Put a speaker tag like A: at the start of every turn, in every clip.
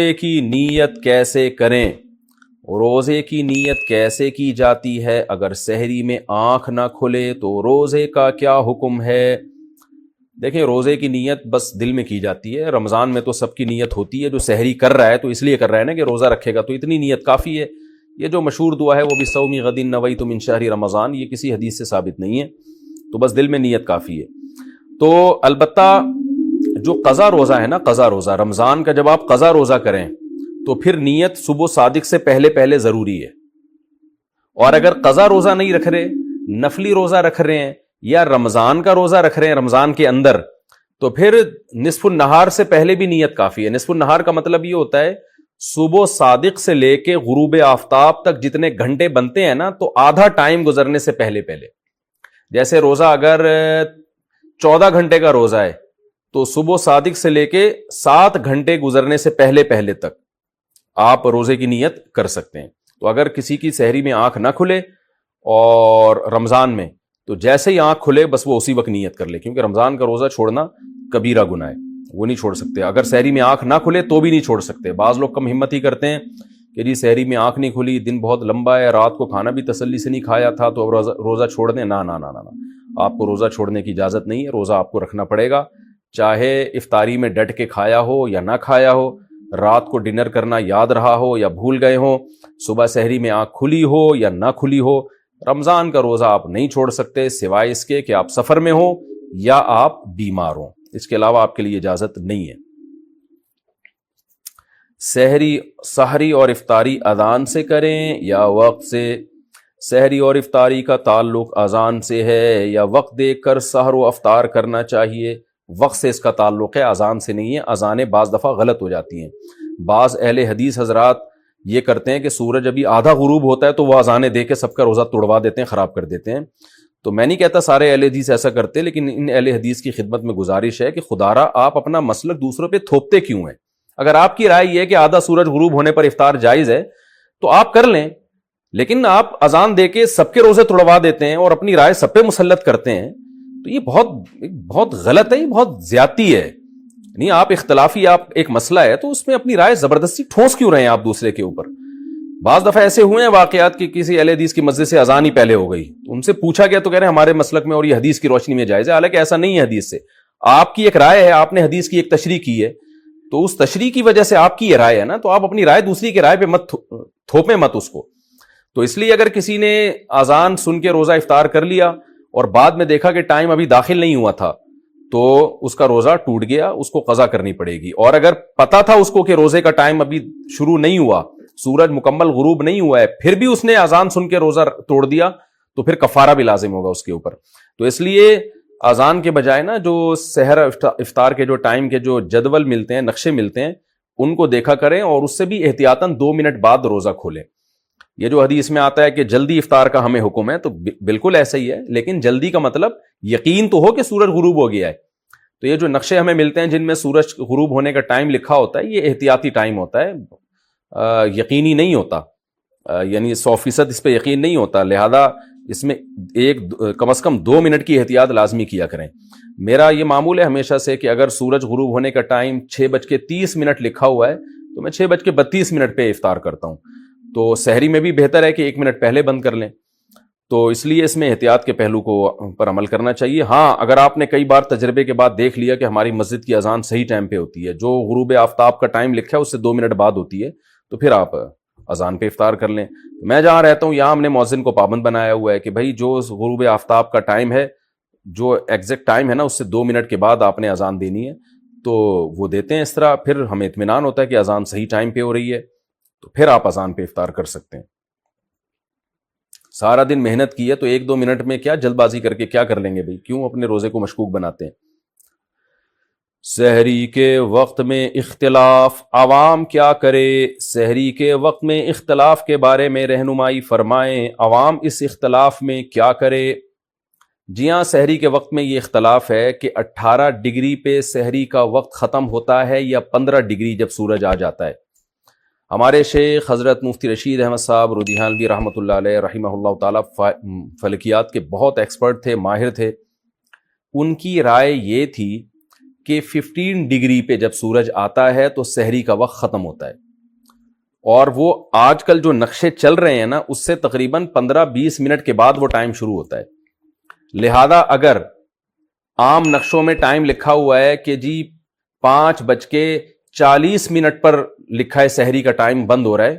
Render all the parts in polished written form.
A: روزے کی نیت کیسے کریں؟ روزے کی نیت کیسے کی جاتی ہے؟ اگر سحری میں آنکھ نہ کھلے تو روزے کا کیا حکم ہے؟ دیکھیں، روزے کی نیت بس دل میں کی جاتی ہے۔ رمضان میں تو سب کی نیت ہوتی ہے، جو سحری کر رہا ہے تو اس لیے کر رہا ہے نا کہ روزہ رکھے گا، تو اتنی نیت کافی ہے۔ یہ جو مشہور دعا ہے وہ بھی صومی غد نویت من شہر رمضان، یہ کسی حدیث سے ثابت نہیں ہے، تو بس دل میں نیت کافی ہے۔ تو البتہ جو قضا روزہ ہے نا، قضا روزہ رمضان کا، جب آپ قضا روزہ کریں تو پھر نیت صبح صادق سے پہلے ضروری ہے۔ اور اگر قضا روزہ نہیں رکھ رہے، نفلی روزہ رکھ رہے ہیں یا رمضان کا روزہ رکھ رہے ہیں رمضان کے اندر، تو پھر نصف النہار سے پہلے بھی نیت کافی ہے۔ نصف النہار کا مطلب یہ ہوتا ہے صبح صادق سے لے کے غروب آفتاب تک جتنے گھنٹے بنتے ہیں نا، تو آدھا ٹائم گزرنے سے پہلے جیسے روزہ اگر 14 گھنٹے کا روزہ ہے تو صبح صادق سے لے کے 7 گھنٹے گزرنے سے پہلے تک آپ روزے کی نیت کر سکتے ہیں۔ تو اگر کسی کی سحری میں آنکھ نہ کھلے اور رمضان میں، تو جیسے ہی آنکھ کھلے بس وہ اسی وقت نیت کر لے، کیونکہ رمضان کا روزہ چھوڑنا کبیرہ گناہ ہے، وہ نہیں چھوڑ سکتے۔ اگر سحری میں آنکھ نہ کھلے تو بھی نہیں چھوڑ سکتے۔ بعض لوگ کم ہمت ہی کرتے ہیں کہ جی سحری میں آنکھ نہیں کھلی، دن بہت لمبا ہے، رات کو کھانا بھی تسلی سے نہیں کھایا تھا تو اب روزہ چھوڑ دیں۔ نہ، آپ کو روزہ چھوڑنے کی اجازت نہیں ہے، روزہ آپ کو رکھنا پڑے گا، چاہے افطاری میں ڈٹ کے کھایا ہو یا نہ کھایا ہو، رات کو ڈنر کرنا یاد رہا ہو یا بھول گئے ہو، صبح سحری میں آنکھ کھلی ہو یا نہ کھلی ہو، رمضان کا روزہ آپ نہیں چھوڑ سکتے سوائے اس کے کہ آپ سفر میں ہو یا آپ بیمار ہوں۔ اس کے علاوہ آپ کے لیے اجازت نہیں ہے۔ سحری اور افطاری اذان سے کریں یا وقت سے؟ سحری اور افطاری کا تعلق اذان سے ہے یا وقت دیکھ کر سحر و افطار کرنا چاہیے؟ وقت سے اس کا تعلق ہے، اذان سے نہیں ہے۔ اذانیں بعض دفعہ غلط ہو جاتی ہیں۔ بعض اہل حدیث حضرات یہ کرتے ہیں کہ سورج ابھی آدھا غروب ہوتا ہے تو وہ اذانیں دے کے سب کا روزہ توڑوا دیتے ہیں، خراب کر دیتے ہیں۔ تو میں نہیں کہتا سارے اہل حدیث ایسا کرتے، لیکن ان اہل حدیث کی خدمت میں گزارش ہے کہ خدارا آپ اپنا مسلک دوسروں پہ تھوپتے کیوں ہیں؟ اگر آپ کی رائے یہ ہے کہ آدھا سورج غروب ہونے پر افطار جائز ہے تو آپ کر لیں، لیکن آپ اذان دے کے سب کے روزے توڑوا دیتے ہیں اور اپنی رائے سب پہ مسلط کرتے ہیں، تو یہ بہت غلط ہے، یہ بہت زیادتی ہے۔ نہیں، آپ اختلافی ایک مسئلہ ہے تو اس میں اپنی رائے زبردستی ٹھونس کیوں رہے ہیں آپ دوسرے کے اوپر؟ بعض دفعہ ایسے ہوئے ہیں واقعات کہ کسی اہل حدیث کی مسجد سے اذان ہی پہلے ہو گئی، تو ان سے پوچھا گیا تو کہہ رہے ہیں ہمارے مسلک میں اور یہ حدیث کی روشنی میں جائز ہے، حالانکہ ایسا نہیں ہے حدیث سے۔ آپ کی ایک رائے ہے، آپ نے حدیث کی ایک تشریح کی ہے، تو اس تشریح کی وجہ سے آپ کی یہ رائے ہے نا، تو آپ اپنی رائے دوسری کی رائے پہ مت تھوپیں مت اس کو۔ تو اس لیے اگر کسی نے اذان سن کے روزہ افطار کر لیا اور بعد میں دیکھا کہ ٹائم ابھی داخل نہیں ہوا تھا تو اس کا روزہ ٹوٹ گیا، اس کو قضا کرنی پڑے گی۔ اور اگر پتا تھا اس کو کہ روزے کا ٹائم ابھی شروع نہیں ہوا، سورج مکمل غروب نہیں ہوا ہے، پھر بھی اس نے اذان سن کے روزہ توڑ دیا تو پھر کفارہ بھی لازم ہوگا اس کے اوپر۔ تو اس لیے اذان کے بجائے نا جو سحر افطار کے جو ٹائم کے جو جدول ملتے ہیں، نقشے ملتے ہیں، ان کو دیکھا کریں اور اس سے بھی احتیاطاً 2 منٹ بعد روزہ کھولیں۔ یہ جو حدیث میں آتا ہے کہ جلدی افطار کا ہمیں حکم ہے، تو بالکل ایسا ہی ہے، لیکن جلدی کا مطلب یقین تو ہو کہ سورج غروب ہو گیا ہے۔ تو یہ جو نقشے ہمیں ملتے ہیں جن میں سورج غروب ہونے کا ٹائم لکھا ہوتا ہے، یہ احتیاطی ٹائم ہوتا ہے، یقینی نہیں ہوتا، یعنی 100% اس پہ یقین نہیں ہوتا، لہذا اس میں کم از کم 2 منٹ کی احتیاط لازمی کیا کریں۔ میرا یہ معمول ہے ہمیشہ سے کہ اگر سورج غروب ہونے کا ٹائم 6:30 لکھا ہوا ہے تو میں 6:32 پہ افطار کرتا ہوں۔ تو سحری میں بھی بہتر ہے کہ 1 منٹ پہلے بند کر لیں، تو اس لیے اس میں احتیاط کے پہلو کو پر عمل کرنا چاہیے۔ ہاں، اگر آپ نے کئی بار تجربے کے بعد دیکھ لیا کہ ہماری مسجد کی اذان صحیح ٹائم پہ ہوتی ہے، جو غروب آفتاب کا ٹائم لکھا ہے اس سے 2 منٹ بعد ہوتی ہے، تو پھر آپ اذان پہ افطار کر لیں۔ میں جہاں رہتا ہوں یہاں ہم نے مؤذن کو پابند بنایا ہوا ہے کہ بھائی جو غروب آفتاب کا ٹائم ہے، جو ایگزیکٹ ٹائم ہے نا، اس سے 2 منٹ کے بعد آپ نے اذان دینی ہے، تو وہ دیتے ہیں۔ اس طرح پھر ہمیں اطمینان ہوتا ہے کہ اذان صحیح ٹائم پہ ہو رہی ہے، تو پھر آپ اذان پہ افطار کر سکتے ہیں۔ سارا دن محنت کی ہے تو 1-2 منٹ میں کیا جلد بازی کر کے کیا کر لیں گے بھائی؟ کیوں اپنے روزے کو مشکوک بناتے ہیں؟ سحری کے وقت میں اختلاف، عوام کیا کرے؟ سحری کے وقت میں اختلاف کے بارے میں رہنمائی فرمائیں، عوام اس اختلاف میں کیا کرے؟ جی ہاں، سحری کے وقت میں یہ اختلاف ہے کہ 18 ڈگری پہ سحری کا وقت ختم ہوتا ہے یا 15 ڈگری جب سورج آ جاتا ہے۔ ہمارے شیخ حضرت مفتی رشید احمد صاحب رودیہانوی رحمۃ اللہ علیہ رحمہ اللہ تعالیٰ فلکیات کے بہت ایکسپرٹ تھے، ماہر تھے۔ ان کی رائے یہ تھی کہ 15 ڈگری پہ جب سورج آتا ہے تو سحری کا وقت ختم ہوتا ہے، اور وہ آج کل جو نقشے چل رہے ہیں نا اس سے تقریباً 15-20 منٹ کے بعد وہ ٹائم شروع ہوتا ہے۔ لہذا اگر عام نقشوں میں ٹائم لکھا ہوا ہے کہ جی 5:40 پر لکھا ہے سحری کا ٹائم بند ہو رہا ہے،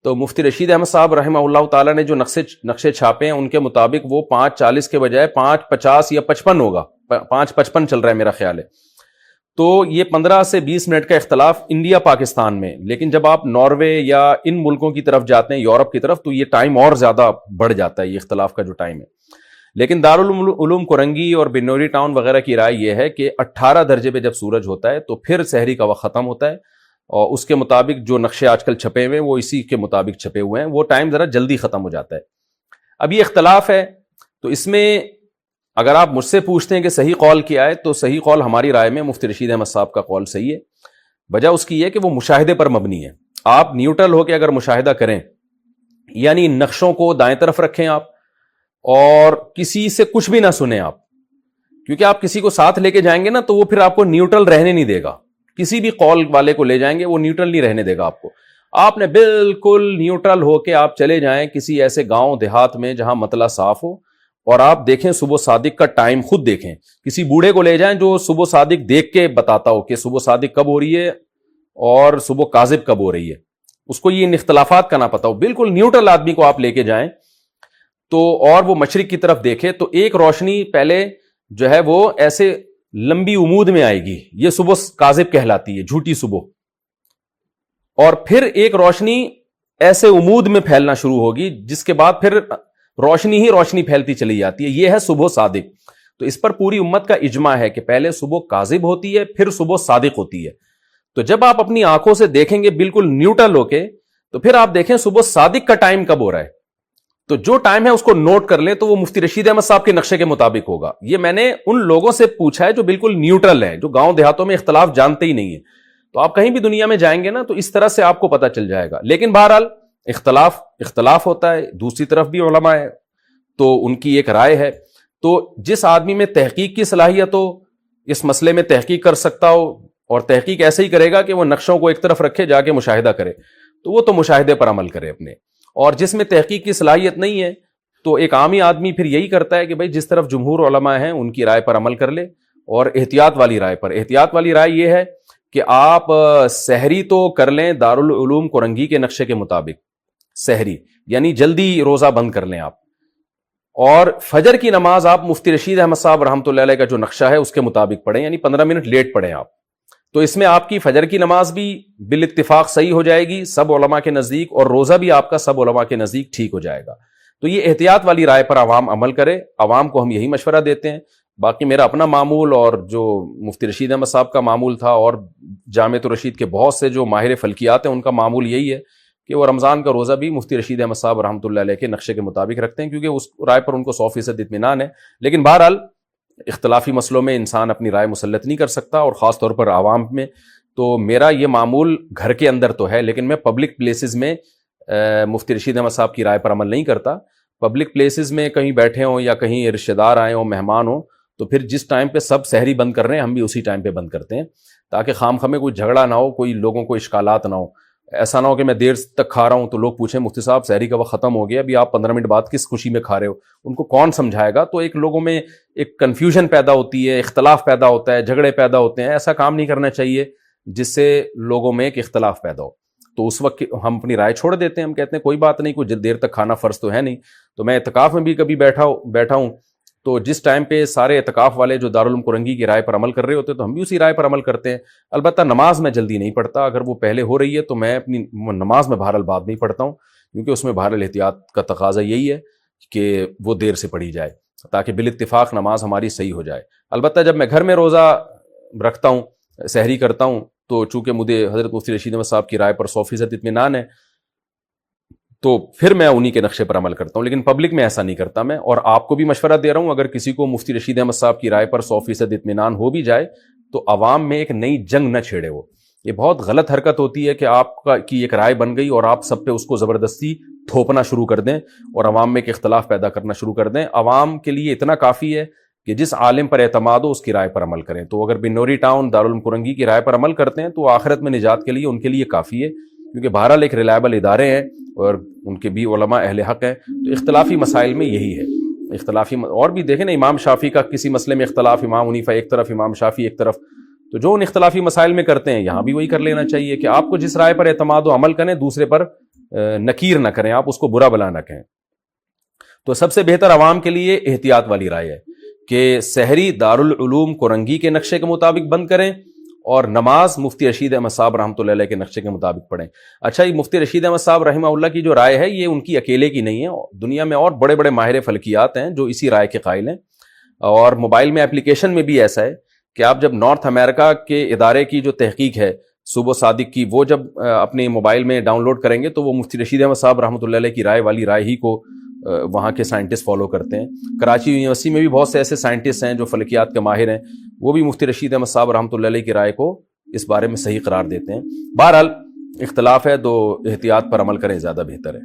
A: تو مفتی رشید احمد صاحب رحمہ اللہ تعالیٰ نے جو نقشے چھاپے ہیں ان کے مطابق وہ 5:40 کے بجائے 5:50 یا 55 ہوگا، 5:55 چل رہا ہے میرا خیال ہے۔ تو یہ 15 سے 20 منٹ کا اختلاف انڈیا پاکستان میں، لیکن جب آپ ناروے یا ان ملکوں کی طرف جاتے ہیں، یورپ کی طرف، تو یہ ٹائم اور زیادہ بڑھ جاتا ہے، یہ اختلاف کا جو ٹائم ہے۔ لیکن دارالعلوم کورنگی اور بنوری ٹاؤن وغیرہ کی رائے یہ ہے کہ 18 درجے پہ جب سورج ہوتا ہے تو پھر سحری کا وقت ختم ہوتا ہے، اور اس کے مطابق جو نقشے آج کل چھپے ہوئے ہیں وہ اسی کے مطابق چھپے ہوئے ہیں، وہ ٹائم ذرا جلدی ختم ہو جاتا ہے۔ اب یہ اختلاف ہے، تو اس میں اگر آپ مجھ سے پوچھتے ہیں کہ صحیح قول کیا ہے، تو صحیح قول ہماری رائے میں مفتی رشید احمد صاحب کا قول صحیح ہے۔ وجہ اس کی یہ کہ وہ مشاہدے پر مبنی ہے۔ آپ نیوٹرل ہو کے اگر مشاہدہ کریں، یعنی نقشوں کو دائیں طرف رکھیں آپ، اور کسی سے کچھ بھی نہ سنیں آپ، کیونکہ آپ کسی کو ساتھ لے کے جائیں گے نا تو وہ پھر آپ کو نیوٹرل رہنے نہیں دے گا، کسی بھی قول والے کو لے جائیں گے وہ نیوٹرل نہیں رہنے دے گا آپ کو۔ آپ نے بالکل نیوٹرل ہو کے آپ چلے جائیں کسی ایسے گاؤں دیہات میں جہاں مطلع صاف ہو، اور آپ دیکھیں صبح صادق کا ٹائم خود دیکھیں، کسی بوڑھے کو لے جائیں جو صبح صادق دیکھ کے بتاتا ہو کہ صبح صادق کب ہو رہی ہے اور صبح کاذب کب ہو رہی ہے، اس کو یہ ان اختلافات کا نہ پتا ہو، بالکل نیوٹرل آدمی کو آپ لے کے جائیں تو، اور وہ مشرق کی طرف دیکھے تو ایک روشنی پہلے جو ہے وہ ایسے لمبی عمود میں آئے گی، یہ صبح کاذب کہلاتی ہے، جھوٹی صبح، اور پھر ایک روشنی ایسے عمود میں پھیلنا شروع ہوگی جس کے بعد پھر روشنی ہی روشنی پھیلتی چلی جاتی ہے، یہ ہے صبح صادق۔ تو اس پر پوری امت کا اجماع ہے کہ پہلے صبح کاذب ہوتی ہے پھر صبح صادق ہوتی ہے۔ تو جب آپ اپنی آنکھوں سے دیکھیں گے بالکل نیوٹرل ہو کے، تو پھر آپ دیکھیں صبح صادق کا ٹائم کب ہو رہا ہے، تو جو ٹائم ہے اس کو نوٹ کر لیں، تو وہ مفتی رشید احمد صاحب کے نقشے کے مطابق ہوگا۔ یہ میں نے ان لوگوں سے پوچھا ہے جو بالکل نیوٹرل ہیں، جو گاؤں دیہاتوں میں اختلاف جانتے ہی نہیں ہیں۔ تو آپ کہیں بھی دنیا میں جائیں گے نا تو اس طرح سے آپ کو پتہ چل جائے گا۔ لیکن بہرحال اختلاف ہوتا ہے، دوسری طرف بھی علماء ہے تو ان کی ایک رائے ہے۔ تو جس آدمی میں تحقیق کی صلاحیت ہو، اس مسئلے میں تحقیق کر سکتا ہو، اور تحقیق ایسے ہی کرے گا کہ وہ نقشوں کو ایک طرف رکھے، جا کے مشاہدہ کرے، تو وہ تو مشاہدے پر عمل کرے اپنے۔ اور جس میں تحقیق کی صلاحیت نہیں ہے تو ایک عامی آدمی پھر یہی کرتا ہے کہ بھائی جس طرف جمہور علماء ہیں ان کی رائے پر عمل کر لے، اور احتیاط والی رائے پر۔ احتیاط والی رائے یہ ہے کہ آپ سحری تو کر لیں دارالعلوم کورنگی کے نقشے کے مطابق، سحری یعنی جلدی روزہ بند کر لیں آپ، اور فجر کی نماز آپ مفتی رشید احمد صاحب رحمۃ اللہ علیہ کا جو نقشہ ہے اس کے مطابق پڑھیں، یعنی 15 منٹ لیٹ پڑھیں آپ۔ تو اس میں آپ کی فجر کی نماز بھی بالاتفاق صحیح ہو جائے گی سب علماء کے نزدیک، اور روزہ بھی آپ کا سب علماء کے نزدیک ٹھیک ہو جائے گا۔ تو یہ احتیاط والی رائے پر عوام عمل کرے، عوام کو ہم یہی مشورہ دیتے ہیں۔ باقی میرا اپنا معمول اور جو مفتی رشید احمد صاحب کا معمول تھا، اور جامعۃ الرشید کے بہت سے جو ماہر فلکیات ہیں ان کا معمول یہی ہے کہ وہ رمضان کا روزہ بھی مفتی رشید احمد صاحب رحمۃ اللہ علیہ کے نقشے کے مطابق رکھتے ہیں، کیونکہ اس رائے پر ان کو 100% اطمینان ہے۔ لیکن بہرحال اختلافی مسئلوں میں انسان اپنی رائے مسلط نہیں کر سکتا، اور خاص طور پر عوام میں۔ تو میرا یہ معمول گھر کے اندر تو ہے، لیکن میں پبلک پلیسز میں مفتی رشید احمد صاحب کی رائے پر عمل نہیں کرتا۔ پبلک پلیسز میں کہیں بیٹھے ہوں یا کہیں رشتہ دار آئے ہوں، مہمان ہوں، تو پھر جس ٹائم پہ سب سحری بند کر رہے ہیں ہم بھی اسی ٹائم پہ بند کرتے ہیں، تاکہ خام خامے کوئی جھگڑا نہ ہو، کوئی لوگوں کو اشکالات نہ ہو۔ ایسا نہ ہو کہ میں دیر تک کھا رہا ہوں تو لوگ پوچھیں مفتی صاحب سحری کا وقت ختم ہو گیا، ابھی آپ 15 منٹ بعد کس خوشی میں کھا رہے ہو، ان کو کون سمجھائے گا؟ تو ایک لوگوں میں ایک کنفیوژن پیدا ہوتی ہے، اختلاف پیدا ہوتا ہے، جھگڑے پیدا ہوتے ہیں۔ ایسا کام نہیں کرنا چاہیے جس سے لوگوں میں ایک اختلاف پیدا ہو۔ تو اس وقت ہم اپنی رائے چھوڑ دیتے ہیں، ہم کہتے ہیں کوئی بات نہیں، کوئی دیر تک کھانا فرض تو ہے نہیں۔ تو میں اعتکاف میں بھی کبھی بیٹھا ہوں، تو جس ٹائم پہ سارے اعتکاف والے جو دارالعلوم کورنگی کی رائے پر عمل کر رہے ہوتے ہیں تو ہم بھی اسی رائے پر عمل کرتے ہیں۔ البتہ نماز میں جلدی نہیں پڑھتا، اگر وہ پہلے ہو رہی ہے تو میں اپنی نماز میں بہرحال بعد نہیں پڑھتا ہوں، کیونکہ اس میں بہرحال احتیاط کا تقاضا یہی ہے کہ وہ دیر سے پڑھی جائے تاکہ بالاتفاق نماز ہماری صحیح ہو جائے۔ البتہ جب میں گھر میں روزہ رکھتا ہوں، سحری کرتا ہوں، تو چونکہ مجھے حضرت مفتی رشید احمد صاحب کی رائے پر 100% اطمینان ہے تو پھر میں انہی کے نقشے پر عمل کرتا ہوں، لیکن پبلک میں ایسا نہیں کرتا میں۔ اور آپ کو بھی مشورہ دے رہا ہوں، اگر کسی کو مفتی رشید احمد صاحب کی رائے پر 100% اطمینان ہو بھی جائے تو عوام میں ایک نئی جنگ نہ چھیڑے۔ وہ یہ بہت غلط حرکت ہوتی ہے کہ آپ کی ایک رائے بن گئی اور آپ سب پہ اس کو زبردستی تھوپنا شروع کر دیں اور عوام میں ایک اختلاف پیدا کرنا شروع کر دیں۔ عوام کے لیے اتنا کافی ہے کہ جس عالم پر اعتماد ہو اس کی رائے پر عمل کریں. تو اگر بنوری ٹاؤن دارالعلوم کرنگی کی رائے پر عمل کرتے ہیں تو آخرت میں نجات کے لیے ان کے لیے کافی ہے، کیونکہ بہرحال ایک ریلائبل ادارے ہیں اور ان کے بھی علماء اہل حق ہیں. تو اختلافی مسائل میں یہی ہے. اور بھی دیکھیں نا، امام شافعی کا کسی مسئلے میں اختلاف، امام حنیفہ ایک طرف، امام شافعی ایک طرف، تو جو ان اختلافی مسائل میں کرتے ہیں یہاں بھی وہی کر لینا چاہیے کہ آپ کو جس رائے پر اعتماد ہو عمل کریں، دوسرے پر نکیر نہ کریں، آپ اس کو برا بلا نہ کہیں. تو سب سے بہتر عوام کے لیے احتیاط والی رائے ہے کہ سحری دارالعلوم کرنگی کے نقشے کے مطابق بند کریں اور نماز مفتی رشید احمد صاحب رحمۃ اللہ علیہ کے نقشے کے مطابق پڑھیں. اچھا، یہ مفتی رشید احمد صاحب رحمہ اللہ کی جو رائے ہے یہ ان کی اکیلے کی نہیں ہے، دنیا میں اور بڑے بڑے ماہر فلکیات ہیں جو اسی رائے کے قائل ہیں. اور موبائل میں اپلیکیشن میں بھی ایسا ہے کہ آپ جب نارتھ امریکہ کے ادارے کی جو تحقیق ہے صبح صادق کی، وہ جب اپنے موبائل میں ڈاؤن لوڈ کریں گے تو وہ مفتی رشید احمد صاحب رحمۃ اللہ علیہ کی رائے والی رائے ہی کو وہاں کے سائنٹسٹ فالو کرتے ہیں. کراچی یونیورسٹی میں بھی بہت سے ایسے سائنٹسٹ ہیں جو فلکیات کے ماہر ہیں، وہ بھی مفتی رشید احمد صاحب رحمۃ اللہ علیہ کی رائے کو اس بارے میں صحیح قرار دیتے ہیں. بہرحال اختلاف ہے تو احتیاط پر عمل کریں، زیادہ بہتر ہے.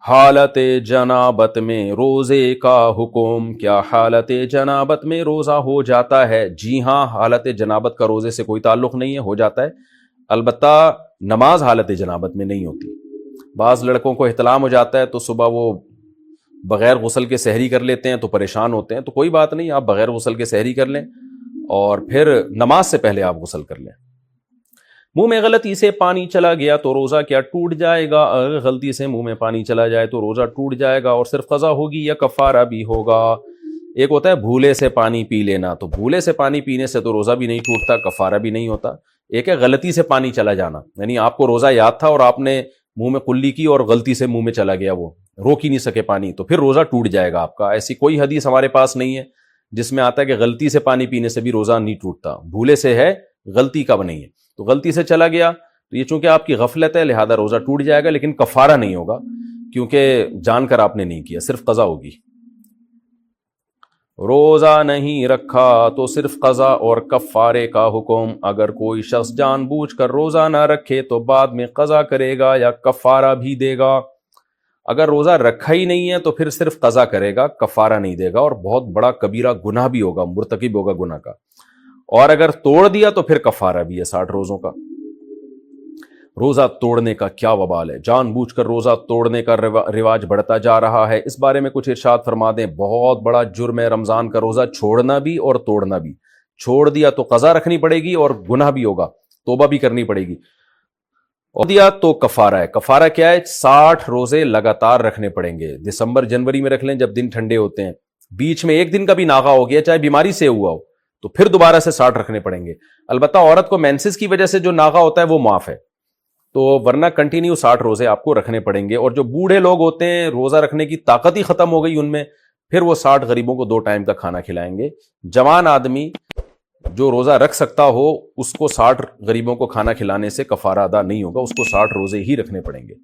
A: حالت جنابت میں روزے کا حکم. کیا حالت جنابت میں روزہ ہو جاتا ہے؟ جی ہاں، حالت جنابت کا روزے سے کوئی تعلق نہیں ہے، ہو جاتا ہے. البتہ نماز حالت جنابت میں نہیں ہوتی. بعض لڑکوں کو احتلام ہو جاتا ہے تو صبح وہ بغیر غسل کے سحری کر لیتے ہیں تو پریشان ہوتے ہیں. تو کوئی بات نہیں، آپ بغیر غسل کے سحری کر لیں اور پھر نماز سے پہلے آپ غسل کر لیں. منہ میں غلطی سے پانی چلا گیا تو روزہ کیا ٹوٹ جائے گا؟ اگر غلطی سے منہ میں پانی چلا جائے تو روزہ ٹوٹ جائے گا اور صرف قضا ہوگی یا کفارہ بھی ہوگا؟ ایک ہوتا ہے بھولے سے پانی پی لینا، تو بھولے سے پانی پینے سے تو روزہ بھی نہیں ٹوٹتا، کفارہ بھی نہیں ہوتا. ایک ہے غلطی سے پانی چلا جانا، یعنی آپ کو روزہ یاد تھا اور آپ نے منہ میں کلی کی اور غلطی سے منہ میں چلا گیا، وہ روک ہی نہیں سکے پانی، تو پھر روزہ ٹوٹ جائے گا آپ کا. ایسی کوئی حدیث ہمارے پاس نہیں ہے جس میں آتا ہے کہ غلطی سے پانی پینے سے بھی روزہ نہیں ٹوٹتا. بھولے سے ہے، غلطی کا نہیں ہے. تو غلطی سے چلا گیا تو یہ چونکہ آپ کی غفلت ہے لہذا روزہ ٹوٹ جائے گا، لیکن کفارہ نہیں ہوگا کیونکہ جان کر آپ نے نہیں کیا، صرف قضا ہوگی. روزہ نہیں رکھا تو صرف قضا اور کفارے کا حکم. اگر کوئی شخص جان بوجھ کر روزہ نہ رکھے تو بعد میں قضا کرے گا یا کفارہ بھی دے گا. اگر روزہ رکھا ہی نہیں ہے تو پھر صرف قضا کرے گا، کفارہ نہیں دے گا، اور بہت بڑا کبیرہ گناہ بھی ہوگا، مرتکب ہوگا گناہ کا. اور اگر توڑ دیا تو پھر کفارہ بھی ہے 60 روزوں کا. روزہ توڑنے کا کیا وبال ہے؟ جان بوجھ کر روزہ توڑنے کا رواج بڑھتا جا رہا ہے، اس بارے میں کچھ ارشاد فرما دیں. بہت بڑا جرم ہے رمضان کا روزہ چھوڑنا بھی اور توڑنا بھی. چھوڑ دیا تو قضا رکھنی پڑے گی اور گناہ بھی ہوگا، توبہ بھی کرنی پڑے گی. اور دیا تو کفارہ ہے. کفارہ کیا ہے؟ 60 روزے لگاتار رکھنے پڑیں گے. دسمبر جنوری میں رکھ لیں جب دن ٹھنڈے ہوتے ہیں، بیچ میں ایک دن کا بھی ناغہ ہو گیا چاہے بیماری سے ہوا ہو تو پھر دوبارہ سے 60 رکھنے پڑیں گے. البتہ عورت کو مینسز کی وجہ سے جو ناغہ ہوتا ہے وہ معاف ہے، تو ورنہ کنٹینیو 60 روزے آپ کو رکھنے پڑیں گے. اور جو بوڑھے لوگ ہوتے ہیں روزہ رکھنے کی طاقت ہی ختم ہو گئی ان میں، پھر وہ 60 غریبوں کو 2 ٹائم کا کھانا کھلائیں گے. جوان آدمی جو روزہ رکھ سکتا ہو اس کو 60 غریبوں کو کھانا کھلانے سے کفارہ ادا نہیں ہوگا، اس کو 60 روزے ہی رکھنے پڑیں گے.